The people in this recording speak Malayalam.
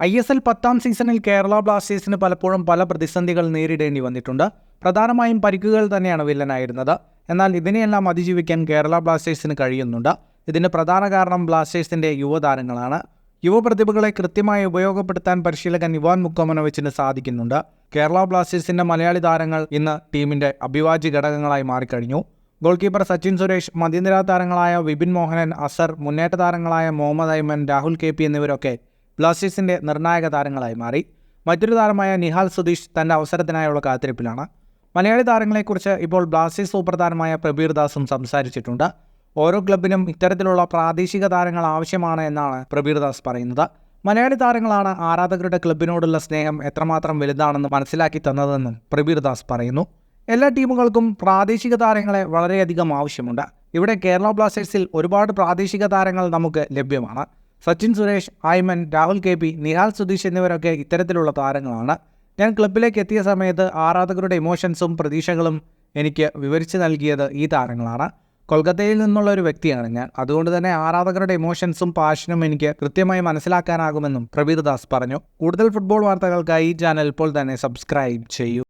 ISL 10ാം സീസണിൽ കേരള ബ്ലാസ്റ്റേഴ്സിന് പലപ്പോഴും പല പ്രതിസന്ധികൾ നേരിടേണ്ടി വന്നിട്ടുണ്ട്. പ്രധാനമായും പരിക്കുകൾ തന്നെയാണ് വില്ലനായിരുന്നത്. എന്നാൽ ഇതിനെയെല്ലാം അതിജീവിക്കാൻ കേരള ബ്ലാസ്റ്റേഴ്സിന് കഴിയുന്നുണ്ട്. ഇതിന് പ്രധാന കാരണം ബ്ലാസ്റ്റേഴ്സിന്റെ യുവതാരങ്ങളാണ്. യുവപ്രതിഭകളെ കൃത്യമായി ഉപയോഗപ്പെടുത്താൻ പരിശീലകൻ ഇവാൻ മുക്കോമനോവിച്ചിന് സാധിക്കുന്നുണ്ട്. കേരള ബ്ലാസ്റ്റേഴ്സിന്റെ മലയാളി താരങ്ങൾ ഇന്ന് ടീമിന്റെ അഭിവാജ്യ ഘടകങ്ങളായി മാറിക്കഴിഞ്ഞു. ഗോൾ കീപ്പർ സച്ചിൻ സുരേഷ്, മധ്യനിര താരങ്ങളായ വിപിൻ മോഹനൻ, അസർ, മുന്നേറ്റ താരങ്ങളായ മുഹമ്മദ് ഐമൻ, രാഹുൽ KP എന്നിവരൊക്കെ ബ്ലാസ്റ്റേഴ്സിന്റെ നിർണായക താരങ്ങളായി മാറി. മറ്റൊരു താരമായ നിഹാൽ സുധീഷ് തന്റെ അവസരത്തിനായുള്ള കാത്തിരിപ്പിലാണ്. മലയാളി താരങ്ങളെക്കുറിച്ച് ഇപ്പോൾ ബ്ലാസ്റ്റേഴ്സ് സൂപ്പർ താരമായ പ്രബീർ ദാസും സംസാരിച്ചിട്ടുണ്ട്. ഓരോ ക്ലബിനും ഇത്തരത്തിലുള്ള പ്രാദേശിക താരങ്ങൾ ആവശ്യമാണ് എന്നാണ് പ്രബീർ ദാസ് പറയുന്നത്. മലയാളി താരങ്ങളാണ് ആരാധകരുടെ ക്ലബിനോടുള്ള സ്നേഹം എത്രമാത്രം വലുതാണെന്ന് മനസ്സിലാക്കി തന്നതെന്നും പ്രബീർ ദാസ് പറയുന്നു. എല്ലാ ടീമുകൾക്കും പ്രാദേശിക താരങ്ങളെ വളരെയധികം ആവശ്യമുണ്ട്. ഇവിടെ കേരള ബ്ലാസ്റ്റേഴ്സിൽ ഒരുപാട് പ്രാദേശിക താരങ്ങൾ നമുക്ക് ലഭ്യമാണ്. സച്ചിൻ സുരേഷ്, ഐമൻ, രാഹുൽ KP, നിഹാൽ സുധീഷ് എന്നിവരൊക്കെ ഇത്തരത്തിലുള്ള താരങ്ങളാണ്. ഞാൻ ക്ലബിലേക്ക് എത്തിയ സമയത്ത് ആരാധകരുടെ ഇമോഷൻസും പ്രതീക്ഷകളും എനിക്ക് വിവരിച്ചു നൽകിയത് ഈ താരങ്ങളാണ്. കൊൽക്കത്തയിൽ നിന്നുള്ള ഒരു വ്യക്തിയാണ് ഞാൻ. അതുകൊണ്ട് തന്നെ ആരാധകരുടെ ഇമോഷൻസും പാഷനും എനിക്ക് കൃത്യമായി മനസ്സിലാക്കാനാകുമെന്നും പ്രബീർ ദാസ് പറഞ്ഞു. കൂടുതൽ ഫുട്ബോൾ വാർത്തകൾക്കായി ഈ ചാനൽ ഇപ്പോൾ തന്നെ സബ്സ്ക്രൈബ് ചെയ്യൂ.